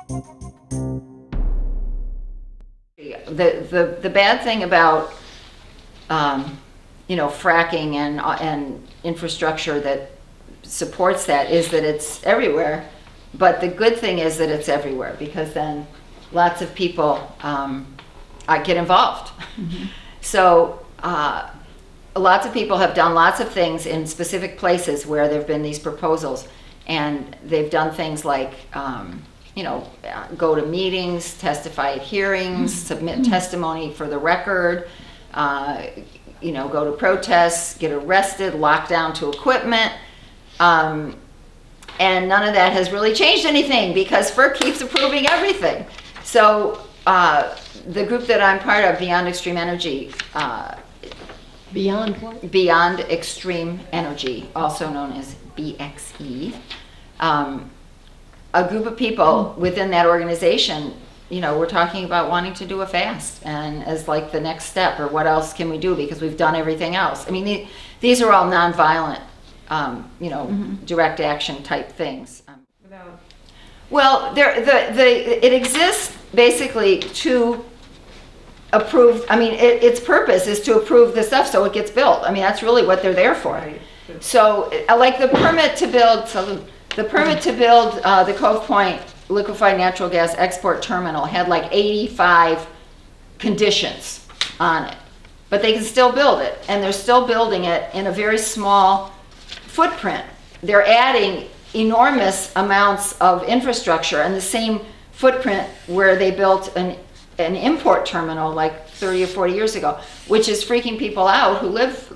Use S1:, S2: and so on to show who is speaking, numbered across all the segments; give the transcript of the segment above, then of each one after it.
S1: The bad thing about fracking and infrastructure that supports that is that it's everywhere. But the good thing is that it's everywhere, because then lots of people get involved. Mm-hmm. So lots of people have done lots of things in specific places where there have been these proposals, and they've done things like go to meetings, testify at hearings, submit testimony for the record, go to protests, get arrested, lock down to equipment. And none of that has really changed anything, because FERC keeps approving everything. So the group that I'm part of, Beyond Extreme Energy,
S2: Beyond what?
S1: Beyond Extreme Energy, also known as BXE, a group of people within that organization, we're talking about wanting to do a fast, and as like the next step, or what else can we do, because we've done everything else. I mean, these are all nonviolent, direct action type things. Well, it exists basically to approve. I mean, its purpose is to approve the stuff so it gets built. I mean, that's really what they're there for. Right. So, like the permit to build. The Cove Point liquefied natural gas export terminal had like 85 conditions on it, but they can still build it, and they're still building it in a very small footprint. They're adding enormous amounts of infrastructure in the same footprint where they built an import terminal like 30 or 40 years ago, which is freaking people out who live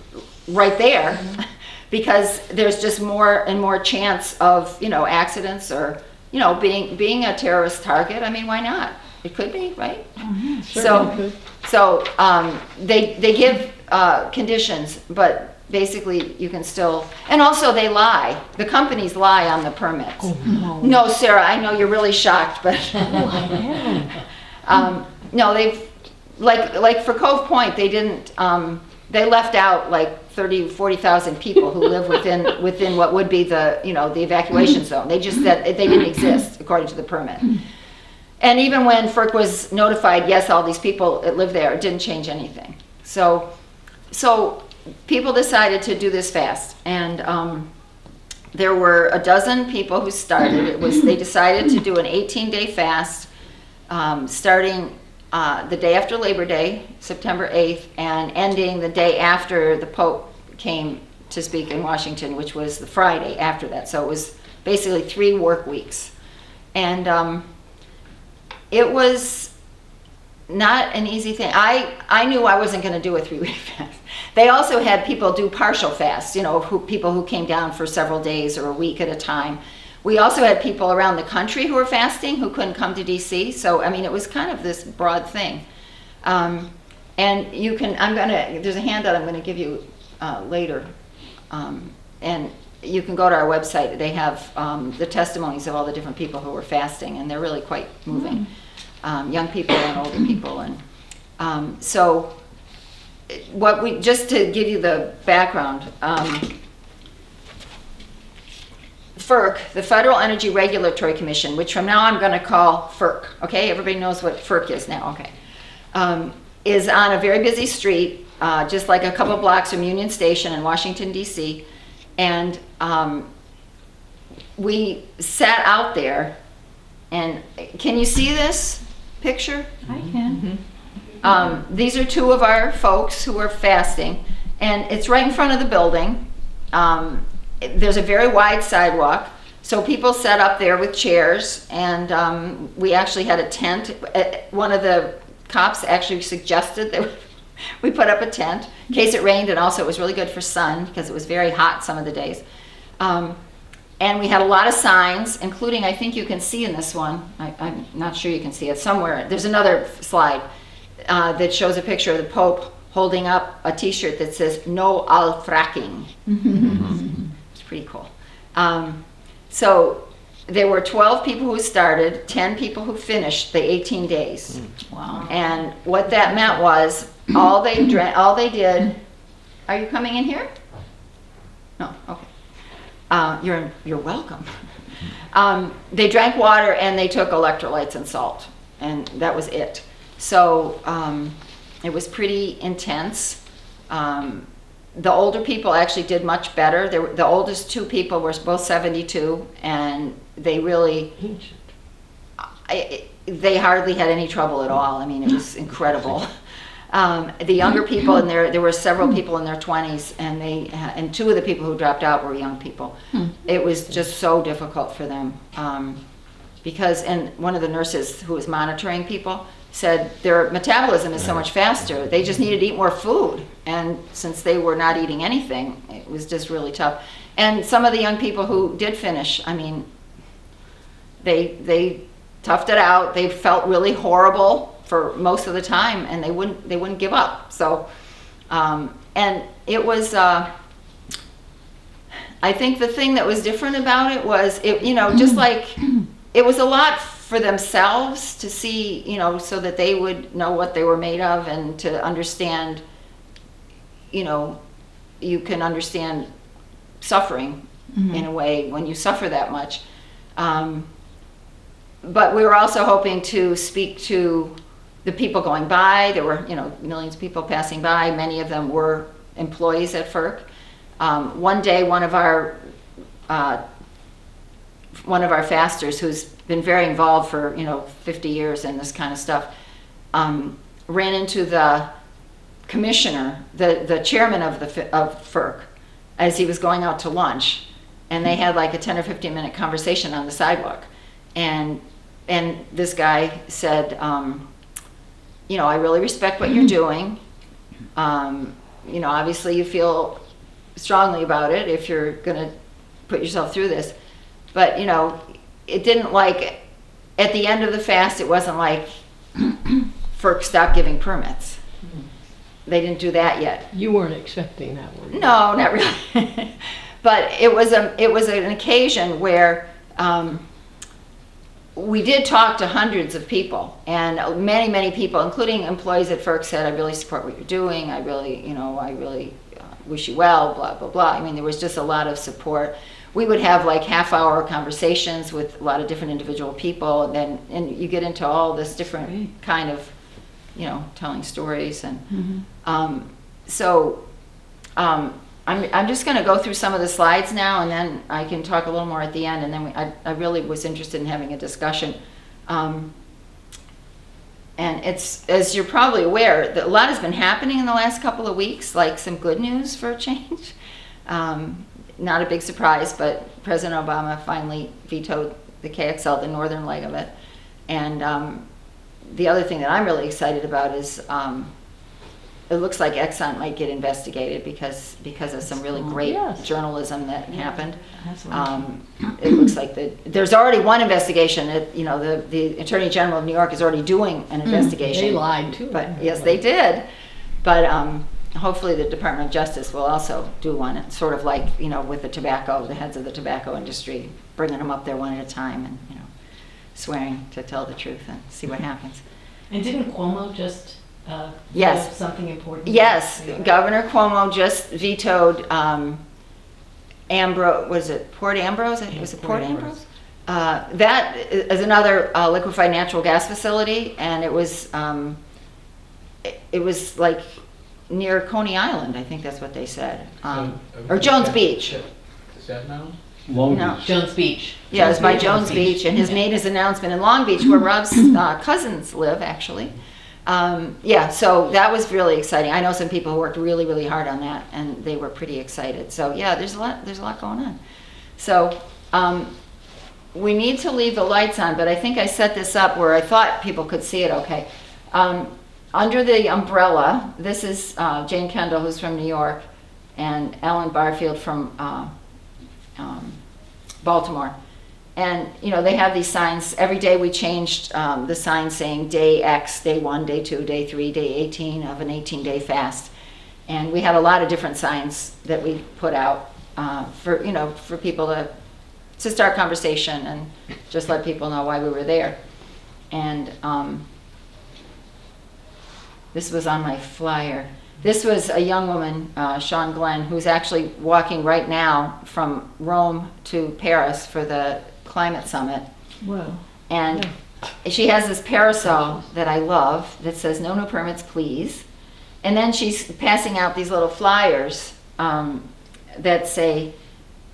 S1: right there. Mm-hmm. Because there's just more and more chance of accidents, or being a terrorist target. I mean, why not? It could be, right?
S2: Mm-hmm. Sure,
S1: so they give conditions, but basically you can still, and also they lie. The companies lie on the permits.
S2: Oh,
S1: no, Sarah, I know you're really shocked, but no, they've like for Cove Point, they didn't. They left out like 40,000 people who live within what would be the evacuation zone. They just said they didn't exist according to the permit. And even when FERC was notified, yes, all these people that live there, it didn't change anything. So people decided to do this fast, and there were a dozen people who started. They decided to do an 18-day fast, starting the day after Labor Day, September 8th, and ending the day after the Pope came to speak in Washington, which was the Friday after that. So it was basically 3 work weeks. And it was not an easy thing. I knew I wasn't going to do a 3-week fast. They also had people do partial fasts, people who came down for several days or a week at a time. We also had people around the country who were fasting who couldn't come to DC. So, I mean, it was kind of this broad thing. And there's a handout I'm going to give you later. And you can go to our website. They have the testimonies of all the different people who were fasting, and they're really quite moving. Young people and older people. And so just to give you the background, FERC, the Federal Energy Regulatory Commission, which from now I'm going to call FERC, okay? Everybody knows what FERC is now, okay? Is on a very busy street, just like a couple blocks from Union Station in Washington, D.C. And we sat out there, and can you see this picture?
S2: I can.
S1: Mm-hmm. These are 2 of our folks who are fasting, and it's right in front of the building. There's a very wide sidewalk, so people sat up there with chairs, and we actually had a tent. One of the cops actually suggested that we put up a tent in case it rained, and also it was really good for sun because it was very hot some of the days. And we had a lot of signs, including, I think you can see in this one, I'm not sure you can see it somewhere. There's another slide that shows a picture of the Pope holding up a t-shirt that says, "No al fracking." Pretty cool. So there were 12 people who started, 10 people who finished the 18 days.
S2: Wow.
S1: And what that meant was all they did. Are you coming in here? No. Okay. You're welcome. They drank water and they took electrolytes and salt, and that was it. So it was pretty intense. The older people actually did much better. The oldest two people were both 72, and they really, they hardly had any trouble at all. I mean, it was incredible. The younger people, and there were several people in their 20s, and two of the people who dropped out were young people. It was just so difficult for them because, and one of the nurses who was monitoring people said their metabolism is so much faster. They just needed to eat more food, and since they were not eating anything, it was just really tough. And some of the young people who did finish, I mean, they toughed it out. They felt really horrible for most of the time, and they wouldn't give up. So, and it was, I think the thing that was different about it was, just like, it was a lot for themselves to see, so that they would know what they were made of, and to understand, you can understand suffering in a way when you suffer that much. But we were also hoping to speak to the people going by. There were, millions of people passing by. Many of them were employees at FERC. One day, one of our fasters, who's been very involved for 50 years in this kind of stuff, ran into the commissioner, the chairman of FERC, as he was going out to lunch, and they had like a 10 or 15 minute conversation on the sidewalk, and this guy said, I really respect what you're doing. Obviously you feel strongly about it if you're gonna put yourself through this, but it didn't, like, at the end of the fast, it wasn't like FERC stopped giving permits. They didn't do that yet.
S2: You weren't expecting that one.
S1: No, not really. But it was an occasion where we did talk to hundreds of people, and many people, including employees at FERC, said, "I really support what you're doing. I really wish you well." Blah blah blah. I mean, there was just a lot of support. We would have like half-hour conversations with a lot of different individual people, and you get into all this different kind of, telling stories, and I'm just going to go through some of the slides now, and then I can talk a little more at the end, and then I really was interested in having a discussion. And it's, as you're probably aware, a lot has been happening in the last couple of weeks, like some good news for a change. Not a big surprise, but President Obama finally vetoed the KXL, the northern leg of it. And the other thing that I'm really excited about is it looks like Exxon might get investigated because of some really great journalism that happened. It looks like there's already one investigation. The Attorney General of New York is already doing an investigation.
S2: They lied too.
S1: But yes, they did. But hopefully the Department of Justice will also do one. It's sort of like, with the heads of the tobacco industry, bringing them up there one at a time and, swearing to tell the truth and see what happens.
S3: And didn't Cuomo just
S1: yes.
S3: veto something important?
S1: Yes, Governor Cuomo just vetoed Port Ambrose? Was it Port Ambrose? That is another liquefied natural gas facility, and it was like near Coney Island, I think that's what they said, or Jones Beach.
S4: Is that now?
S5: Long
S1: No.
S5: Beach.
S3: Jones Beach.
S1: Yeah, it was by Jones Beach, and his made his announcement in Long Beach, where Rob's cousins live, actually. So that was really exciting. I know some people who worked really, really hard on that, and they were pretty excited. So yeah, there's a lot going on. So we need to leave the lights on, but I think I set this up where I thought people could see it okay. Under the umbrella, this is Jane Kendall, who's from New York, and Ellen Barfield from Baltimore. And they have these signs. Every day we changed the sign saying day X, day 1, day 2, day 3, day 18 of an 18-day fast. And we had a lot of different signs that we put out for people to start conversation and just let people know why we were there. And this was on my flyer. This was a young woman, Sean Glenn, who's actually walking right now from Rome to Paris for the climate summit.
S2: Well,
S1: And she has this parasol that I love that says "No new permits, please." And then she's passing out these little flyers that say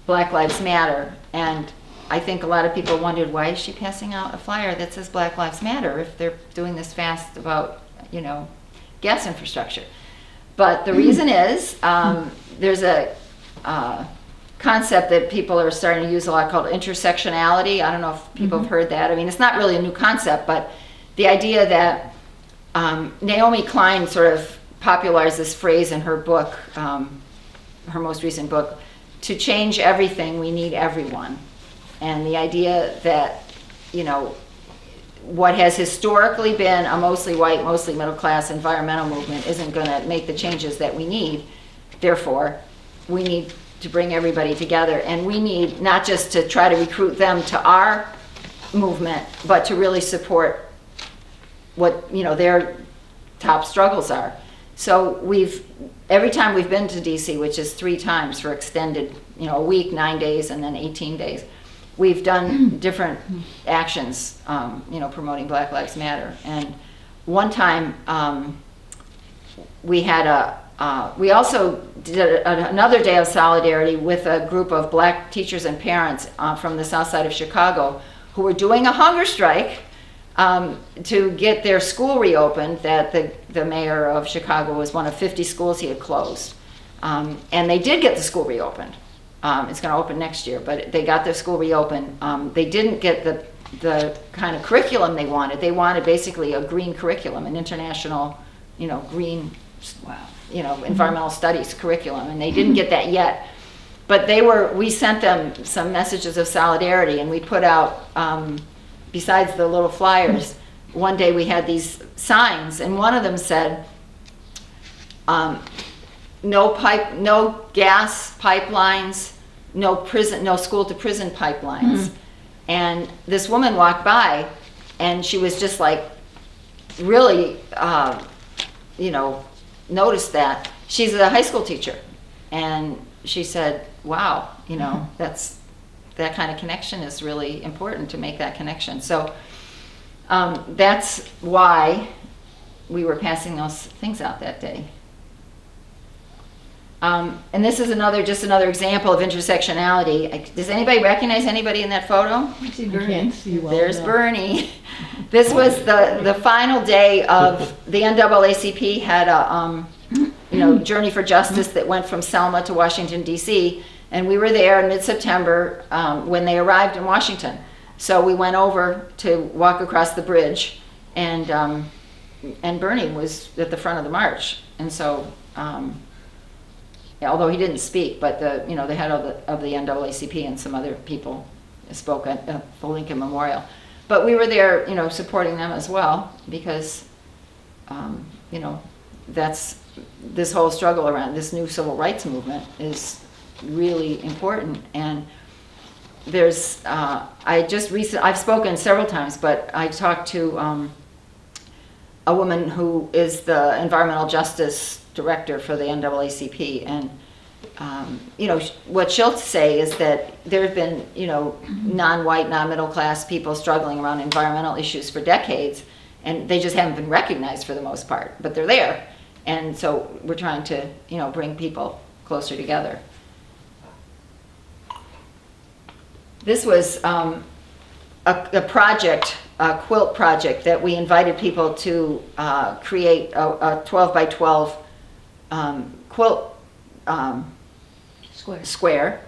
S1: Black Lives Matter. And I think a lot of people wondered, why is she passing out a flyer that says Black Lives Matter if they're doing this fast about, gas infrastructure? But the reason is there's a concept that people are starting to use a lot called intersectionality. I don't know if people have heard that. I mean, it's not really a new concept, but the idea that Naomi Klein sort of popularized this phrase in her book, her most recent book, to change everything, we need everyone. And the idea that, what has historically been a mostly white, mostly middle class environmental movement isn't going to make the changes that we need. Therefore, we need to bring everybody together, and we need not just to try to recruit them to our movement, but to really support what their top struggles are. So every time we've been to DC, which is 3 times for extended, a week, 9 days, and then 18 days, we've done different actions, promoting Black Lives Matter. And one time we also did another day of solidarity with a group of black teachers and parents from the south side of Chicago who were doing a hunger strike to get their school reopened, that the mayor of Chicago was one of 50 schools he had closed. And they did get the school reopened. It's going to open next year, but they got their school reopened. They didn't get the kind of curriculum they wanted. They wanted basically a green curriculum, an international, green, environmental studies curriculum, and they didn't get that yet. But we sent them some messages of solidarity, and we put out, besides the little flyers, one day we had these signs, and one of them said, no gas pipelines, no school to prison pipelines. And this woman walked by, and she was just like, really, noticed that. She's a high school teacher, and she said, wow, that kind of connection is really important, to make that connection. So that's why we were passing those things out that day. And this is just another example of intersectionality. Does anybody recognize anybody in that photo?
S2: I can't see well.
S1: There's Bernie. This was the final day of the NAACP had a Journey for Justice that went from Selma to Washington, D.C., and we were there in mid-September when they arrived in Washington. So we went over to walk across the bridge, and Bernie was at the front of the march. And so, although he didn't speak, but the head of the NAACP and some other people spoke at the Lincoln Memorial. But we were there, supporting them as well, because, that's this whole struggle around this new civil rights movement is really important. And there's, I've spoken several times, but I talked to a woman who is the environmental justice director for the NAACP, and what she'll say is that there have been non-white, non-middle class people struggling around environmental issues for decades, and they just haven't been recognized for the most part, but they're there. And so we're trying to bring people closer together. This was a project, a quilt project, that we invited people to create a 12 by 12 quilt square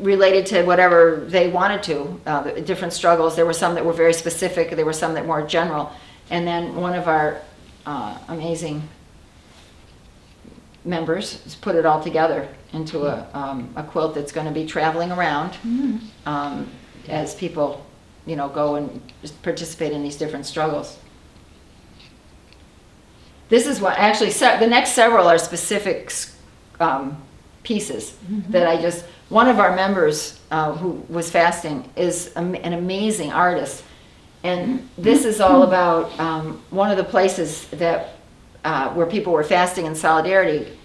S1: related to whatever they wanted to, the different struggles. There were some that were very specific, there were some that were more general. And then one of our amazing members has put it all together into a quilt that's going to be traveling around as people go and just participate in these different struggles. This is what actually, the next several are specific pieces that one of our members who was fasting is an amazing artist. And this is all about one of the places that where people were fasting in solidarity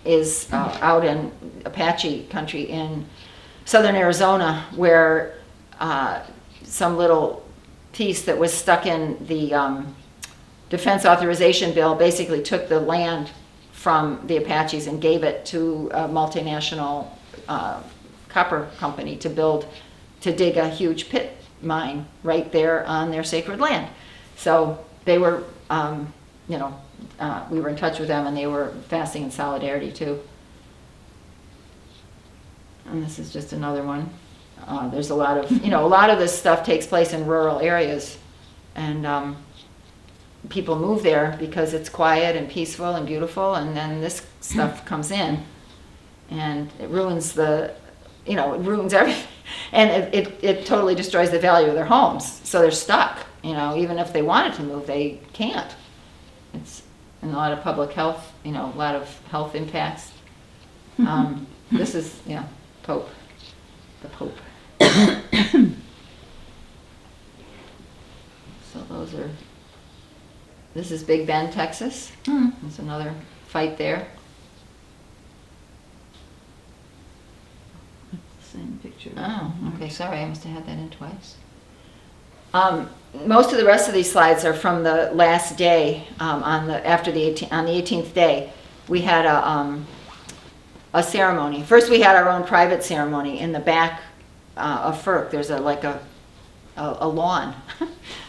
S1: is out in Apache country in southern Arizona, where some little piece that was stuck in the Defense Authorization Bill basically took the land from the Apaches and gave it to a multinational copper company to dig a huge pit mine right there on their sacred land. So they were, we were in touch with them, and they were fasting in solidarity too. And this is just another one. There's a lot of, a lot of this stuff takes place in rural areas, and people move there because it's quiet and peaceful and beautiful, and then this stuff comes in, and it ruins it ruins everything, and it totally destroys the value of their homes. So they're stuck, even if they wanted to move, they can't. It's and a lot of public health, a lot of health impacts. This is, the Pope. So this is Big Bend, Texas. There's another fight there.
S2: Same picture.
S1: Oh, okay, sorry, I must have had that in twice. Most of the rest of these slides are from the last day, on the 18th day. We had a ceremony. First we had our own private ceremony in the back of FERC. There's a lawn.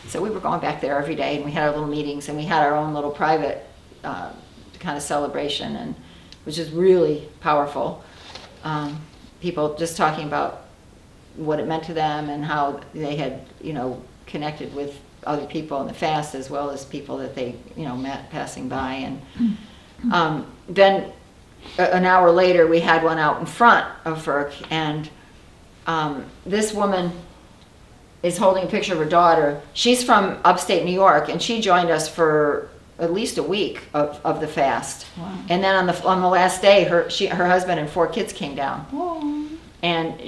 S1: So we were going back there every day, and we had our little meetings, and we had our own little private kind of celebration, and which is really powerful. People just talking about what it meant to them and how they had, connected with other people in the fast, as well as people that they, met passing by. And then an hour later, we had one out in front of FERC, and this woman is holding a picture of her daughter. She's from upstate New York, and she joined us for at least a week of the fast.
S2: Wow.
S1: And then on the last day, her husband and 4 kids came down.
S2: Oh.
S1: And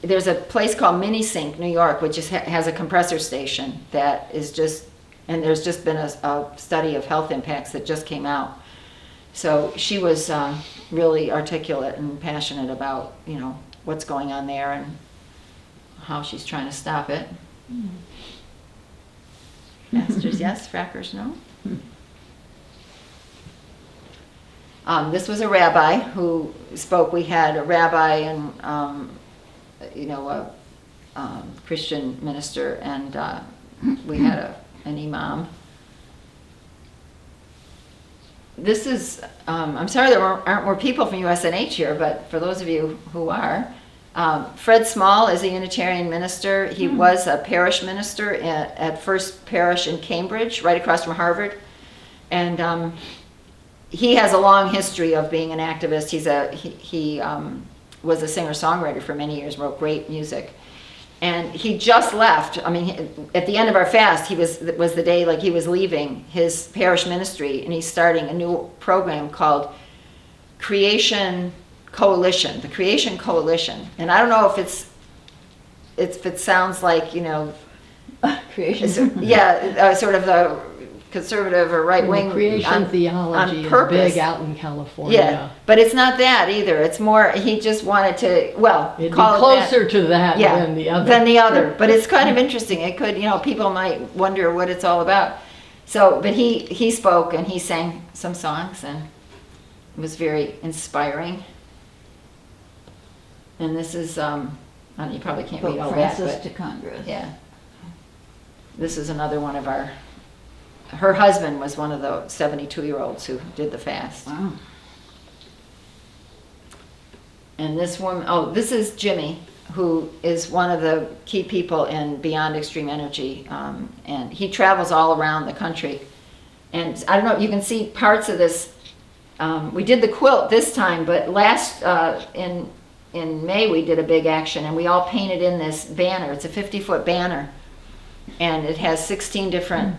S1: there's a place called Mini Sink, New York, which has a compressor station that is and there's just been a study of health impacts that just came out. So she was really articulate and passionate about, what's going on there and how she's trying to stop it. Masters, yes. Frackers, no. This was a rabbi who spoke. We had a rabbi and, a Christian minister, and we had an imam. This is, I'm sorry there aren't more people from USNH here, but for those of you who are, Fred Small is a Unitarian minister. He was a parish minister at First Parish in Cambridge, right across from Harvard. And he has a long history of being an activist. He was a singer-songwriter for many years, wrote great music. And he just left. I mean, at the end of our fast, was the day he was leaving his parish ministry, and he's starting a new program called Creation Coalition, the Creation Coalition. And I don't know if it sounds like,
S2: Creation.
S1: Sort of the conservative or right wing
S2: creation theology is big out in California.
S1: Yeah, but it's not that either. It's more he just wanted to
S2: it'd
S1: call
S2: be closer to that than the other.
S1: But it's kind of interesting. It could, people might wonder what it's all about. So, but he spoke and he sang some songs, and it was very inspiring. And this is you probably can't read all that,
S4: Francis
S1: but
S4: to Congress.
S1: yeah, this is another one of her husband was one of the 72-year-olds who did the fast.
S4: Wow.
S1: And this woman, this is Jimmy, who is one of the key people in Beyond Extreme Energy. And he travels all around the country. And I don't know, you can see parts of this. We did the quilt this time, but last, in May, we did a big action, and we all painted in this banner. It's a 50-foot banner. And it has 16 different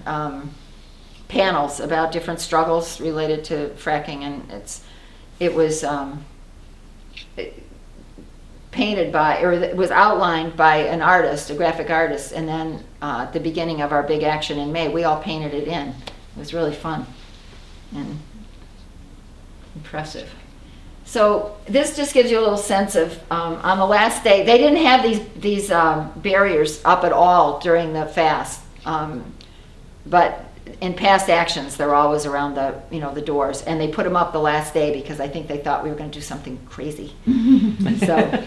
S1: panels about different struggles related to fracking, and it was painted by, or it was outlined by an artist, a graphic artist, and then at the beginning of our big action in May, we all painted it in. It was really fun and impressive. So this just gives you a little sense of, on the last day, they didn't have these barriers up at all during the fast. But in past actions, they're always around the doors, and they put them up the last day because I think they thought we were going to do something crazy. So,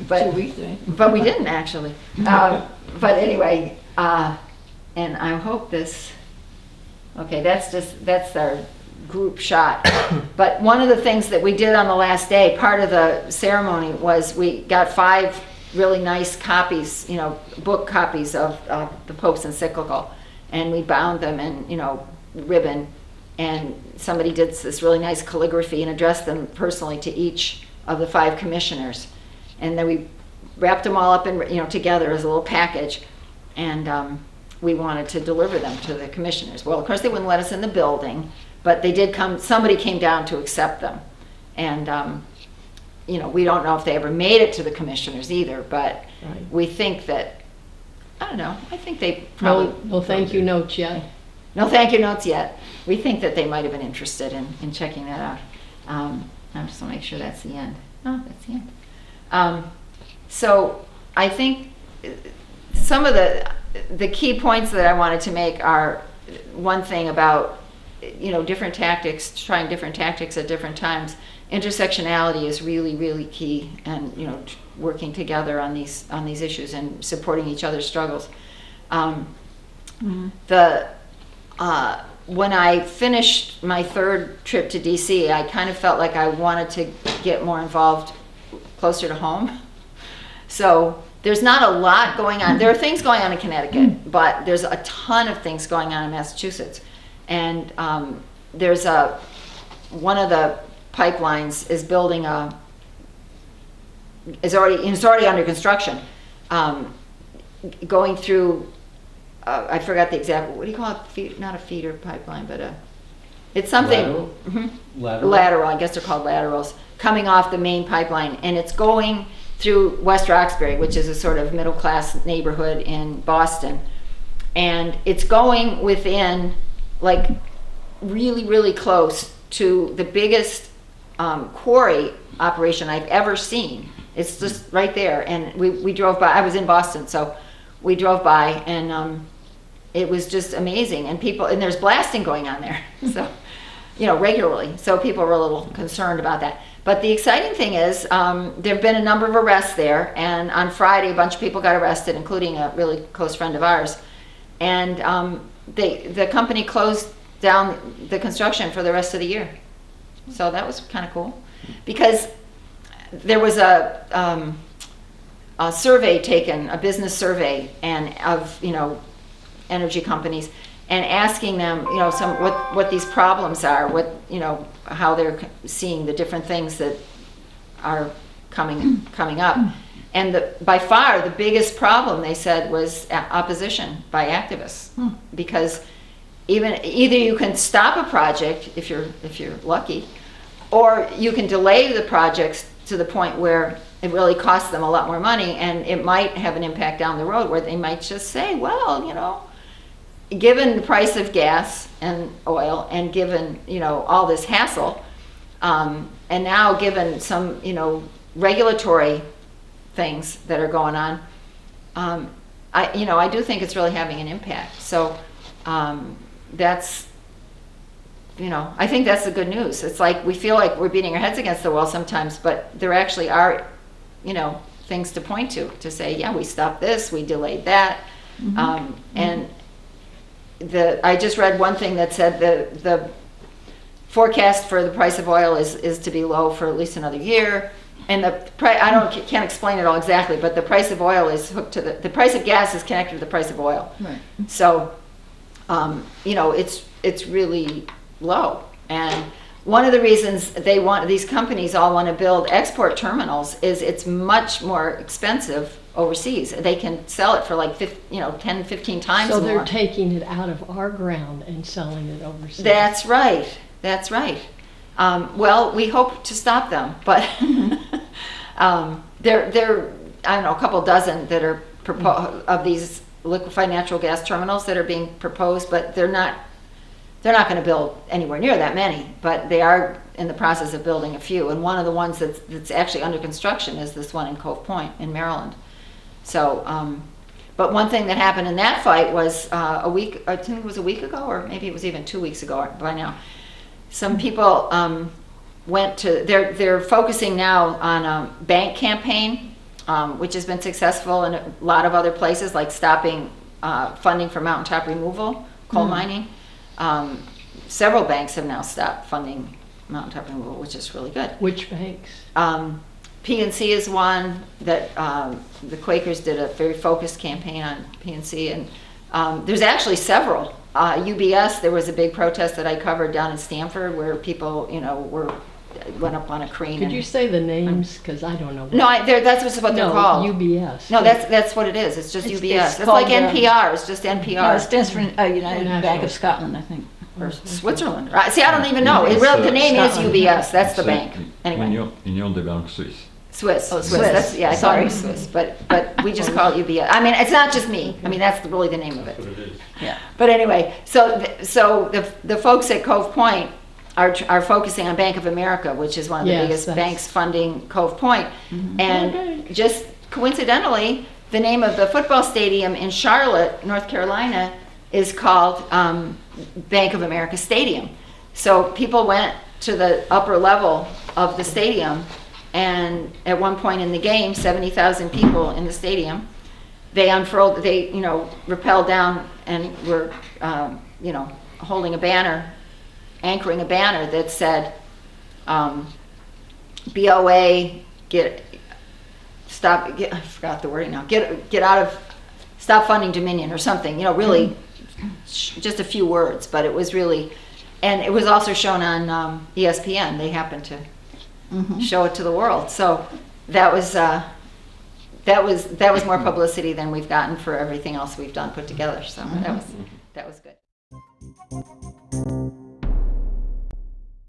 S1: but we didn't actually. But anyway, and I hope this. Okay, that's our group shot. But one of the things that we did on the last day, part of the ceremony, was we got 5 really nice copies, book copies of the Pope's encyclical. And we bound them in, ribbon, and somebody did this really nice calligraphy and addressed them personally to each of the 5 commissioners. And then we wrapped them all up in, together as a little package, and we wanted to deliver them to the commissioners. Well, of course, they wouldn't let us in the building, but they did come. Somebody came down to accept them, and we don't know if they ever made it to the commissioners either, but
S2: Right.
S1: we think that. I don't know. I think they probably...
S2: No thank you notes yet.
S1: No thank you notes yet. We think that they might have been interested in checking that out. I just want to make sure that's the end. Oh, that's the end. So I think some of the key points that I wanted to make are one thing about, different tactics, trying different tactics at different times. Intersectionality is really, really key, and working together on these issues and supporting each other's struggles. When I finished my 3rd trip to DC, I kind of felt like I wanted to get more involved closer to home. So there's not a lot going on. There are things going on in Connecticut, but there's a ton of things going on in Massachusetts. And there's one of the pipelines is building it's already under construction, going through I forgot the exact, what do you call it? Not a feeder pipeline, but it's something.
S4: Lateral?
S1: Mm-hmm. Lateral, I guess they're called laterals, coming off the main pipeline, and it's going through West Roxbury, which is a sort of middle class neighborhood in Boston, and it's going within, like, really, really close to the biggest quarry operation I've ever seen. It's just right there, and we drove by. I was in Boston, so we drove by, and it was just amazing. And there's blasting going on there, so regularly. So people were a little concerned about that. But the exciting thing is, there have been a number of arrests there, and on Friday, a bunch of people got arrested, including a really close friend of ours. And the company closed down the construction for the rest of the year. So that was kind of cool, because there was a survey taken, a business survey, and of energy companies, and asking them what these problems are, how they're seeing the different things that are coming up. And by far the biggest problem, they said, was opposition by activists, because either you can stop a project if you're lucky, or you can delay the projects to the point where it really costs them a lot more money, and it might have an impact down the road where they might just say, well, given the price of gas and oil, and given all this hassle, and now given some regulatory things that are going on, I do think it's really having an impact. So that's, I think that's the good news. It's like we feel like we're beating our heads against the wall sometimes, but there actually are, things to point to say, yeah, we stopped this, we delayed that. And I just read one thing that said the forecast for the price of oil is to be low for at least another year. And can't explain it all exactly, but the price of oil is hooked to the price of gas is connected to the price of oil.
S2: Right.
S1: So, it's really low. And one of the reasons these companies all want to build export terminals is it's much more expensive overseas. They can sell it for like 10, 15 times more.
S2: So they're taking it out of our ground and selling it overseas.
S1: That's right. Well, we hope to stop them, but there I don't know, a couple dozen that are of these liquefied natural gas terminals that are being proposed, but they're not they're not going to build anywhere near that many, but they are in the process of building a few. And one of the ones that's actually under construction is this one in Cove Point in Maryland. So, but one thing that happened in that fight was I think it was a week ago, or maybe it was even 2 weeks ago by now. Some people went to, they're focusing now on a bank campaign, which has been successful in a lot of other places, like stopping funding for mountaintop removal, coal mining. Several banks have now stopped funding mountaintop removal, which is really good.
S2: Which banks?
S1: PNC is one that the Quakers did a very focused campaign on PNC, and there's actually several. UBS, there was a big protest that I covered down in Stamford where people, went up on a crane.
S2: Could you say the names? Because I don't know.
S1: No, that's what they're called.
S2: UBS.
S1: No, that's what it is. It's just UBS. It's like NPR. It's just NPR.
S4: No, it stands for United
S2: National.
S4: Bank of Scotland, I think.
S1: Or Switzerland. Right? See, I don't even know. The name is UBS. That's the bank. Anyway.
S5: Union de Banque Suisse.
S1: Swiss.
S4: Oh,
S1: Swiss.
S4: Swiss.
S1: I thought it was Swiss, but we just call it UBS. I mean, it's not just me. I mean, that's really the name of it.
S4: Yeah.
S1: But anyway, so the folks at Cove Point are focusing on Bank of America, which is one of the
S2: Yes,
S1: biggest
S2: that's-
S1: banks funding Cove Point. And
S2: Okay.
S1: just coincidentally, the name of the football stadium in Charlotte, North Carolina, is called Bank of America Stadium. So people went to the upper level of the stadium, and at one point in the game, 70,000 people in the stadium, they rappelled down and were, holding a banner, anchoring a banner that said, BOA, I forgot the wording now, get out of, stop funding Dominion or something, really just a few words, but it was really, and it was also shown on ESPN. They happened to show it to the world. So that was more publicity than we've gotten for everything else we've done put together. So that was good.